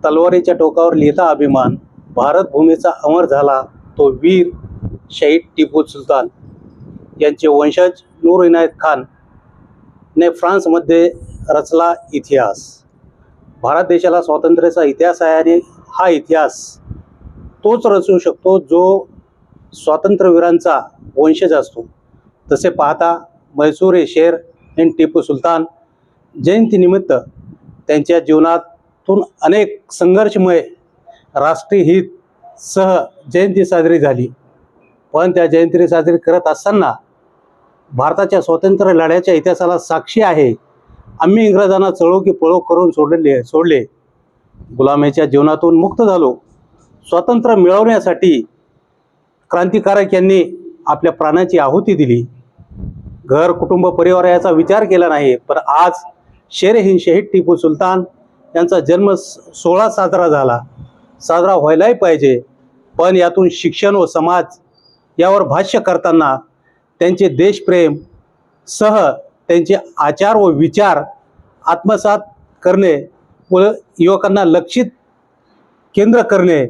तलवारीच्या टोकावर लिहिता अभिमान, भारत भूमीचा अमर झाला तो वीर शहीद टिपू सुलतान यांचे वंशज नूर इनायत खान ने फ्रान्समध्ये रचला इतिहास। भारत देशाला स्वातंत्र्याचा इतिहास आहे आणि हा इतिहास तोच रचू शकतो जो स्वातंत्र्यवीरांचा वंशज असतो। तसे पाहता मैसूर शेर इन टिपू सुलतान जयंतीनिमित्त त्यांच्या जीवनातून अनेक संघर्षमय राष्ट्रीय हित सह जयंती साजरी झाली। पण त्या जयंती साजरी करत असताना भारताच्या स्वातंत्र्य लढ्याच्या इतिहासाला साक्षी आहे। आम्ही इंग्रजांना चळो की पळो करून सोडले, गुलामीच्या जीवनातून मुक्त झालो। स्वातंत्र्य मिळवण्यासाठी क्रांतिकारक यांनी आपल्या प्राणाची आहुती दिली। घर कुटुंब परिवार याचा विचार केला नाही। पण आज शेर हिंद शहीद टिपू सुलतान यांचा जन्म सोहळा साजरा व्हायलाही पाहिजे। पण यातून शिक्षण व समाज यावर भाष्य करताना त्यांचे देशप्रेम सह त्यांचे आचार व विचार आत्मसात करणे व युवकांना लक्षित केंद्र करणे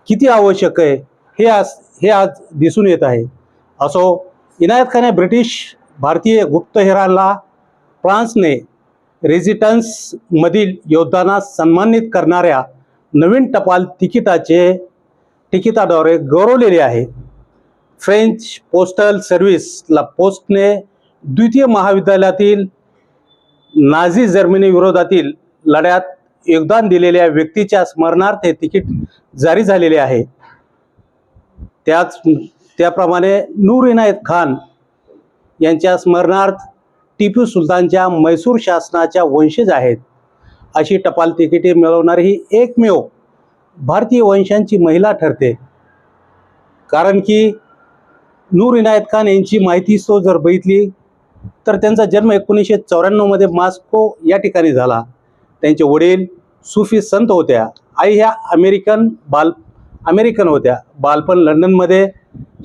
किती आवश्यक आहे हे आज दिसून येत आहे। असो, इनायत खान या ब्रिटिश भारतीय गुप्तहेराला फ्रान्सने रेजिस्टन्समधील योगदानास सन्मानित करणाऱ्या नवीन टपाल तिकिटाद्वारे गौरवलेले आहे। फ्रेंच पोस्टल सर्व्हिसला पोस्टने द्वितीय महायुद्धातील नाझी जर्मनी विरोधातील लढ्यात योगदान दिलेल्या व्यक्तीच्या स्मरणार्थ हे तिकीट जारी झालेले आहे। त्याप्रमाणे नूर इनायत खान यांच्या स्मरणार्थ टिपू सुलतानच्या मैसूर शासनाच्या वंशज आहेत। अशी टपाल तिकिटे मिळवणारी ही एकमेव भारतीय वंशांची महिला ठरते। कारण की नूर इनायत खान यांची माहिती जर बघितली तर त्यांचा जन्म 1994 मध्ये मॉस्को या ठिकाणी झाला। त्यांचे वडील सुफी संत होत्या। आई ह्या अमेरिकन होत्या। बालपण लंडनमध्ये,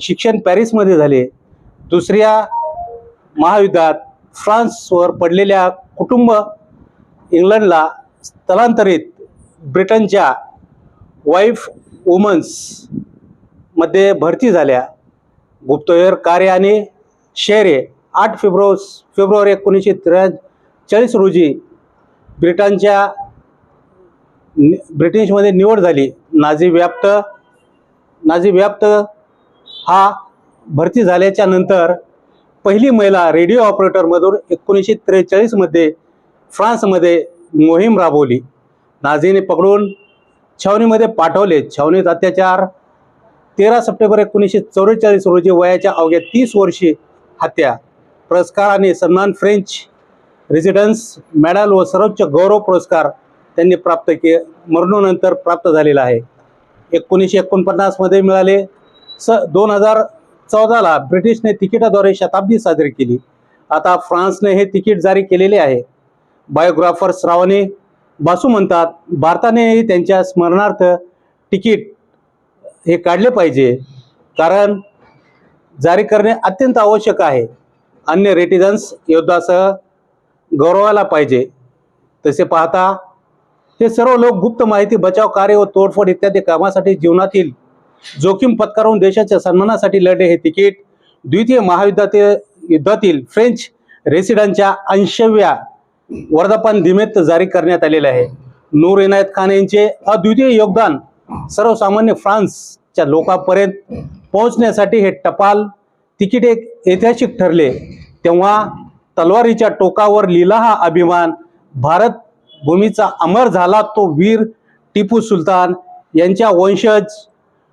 शिक्षण पॅरिसमध्ये झाले। दुसऱ्या महायुद्धात फ्रान्सवर पडलेल्या कुटुंब इंग्लंडला स्थलांतरित ब्रिटनच्या वाईफ वुमन्स मध्ये भरती झाल्या। गुप्तहेर कार्य आणि शहरे 8 फेब्रुवारी 1943 रोजी ब्रिटिशमध्ये निवड झाली। नाझी व्याप्त हा भरती झाल्याच्या नंतर पहिली महिला रेडिओ ऑपरेटरमधून 1943 मध्ये फ्रान्समध्ये मोहीम राबवली। नाझीने पकडून छावणीमध्ये पाठवले। छावणीत अत्याचार। 13 सप्टेंबर 1944 रोजी वयाच्या अवघ्या 30 वर्षी हत्या। पुरस्कार आणि सन्मान फ्रेंच रेजिडेन्स मेडल व सर्वोच्च गौरव पुरस्कार त्यांनी प्राप्त केले, मरणोत्तर प्राप्त झालेला आहे। 1949 मध्ये मिळाले। 2014ला ब्रिटिशने तिकिटाद्वारे शताब्दी साजरी केली। आता फ्रान्सने हे तिकीट जारी केलेले आहे। बायोग्राफर श्रावणी बासू म्हणतात, भारताने त्यांच्या स्मरणार्थ तिकीट हे काढले पाहिजे, कारण जारी करणे अत्यंत आवश्यक आहे। अन्य रेजिडेन्स योद्धासह गौरवाला पाहिजे। तसे पाहता हे सर्व लोक गुप्त माहिती बचाव कार्य व तोडफोड इत्यादी कामासाठी जीवनातील जोखीम पत्करून देशाच्या सन्मानासाठी लढले। हे तिकीट द्वितीय महायुद्धातील फ्रेंच रेसिडेंटच्या 80व्या वर्धापन दिनानिमित्त जारी करण्यात आलेले आहे। नूर इनायत खान यांचे अद्वितीय योगदान सर्वसामान्य फ्रान्सच्या लोकांपर्यंत पोहोचण्यासाठी हे टपाल तिकीट एक ऐतिहासिक ठरले। तेव्हा तलवारीच्या टोकावर लिहिला हा अभिमान, भारत भूमीचा अमर झाला तो वीर टिपू सुलतान यांच्या वंशज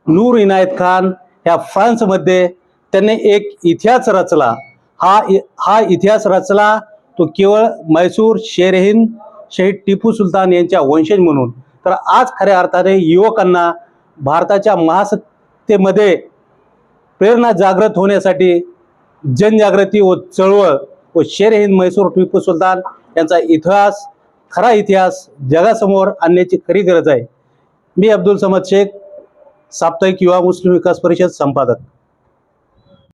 नूर इनायत खान ह्या फ्रान्समध्ये त्यांनी एक इतिहास रचला। हा इतिहास रचला तो केवळ मैसूर शेर हिंद शहीद टिपू सुलतान यांच्या वंशज म्हणून। तर आज खऱ्या अर्थाने युवकांना भारताच्या महासत्तेमध्ये प्रेरणा जागृत होण्यासाठी जनजागृती व चळवळ व शेर हिंद मैसूर टिपू सुलतान यांचा इतिहास, खरा इतिहास जगासमोर आणण्याची खरी गरज आहे। मी अब्दुल समद शेख, साप्ताहिक युवा मुस्लिम विकास परिषद संपादक।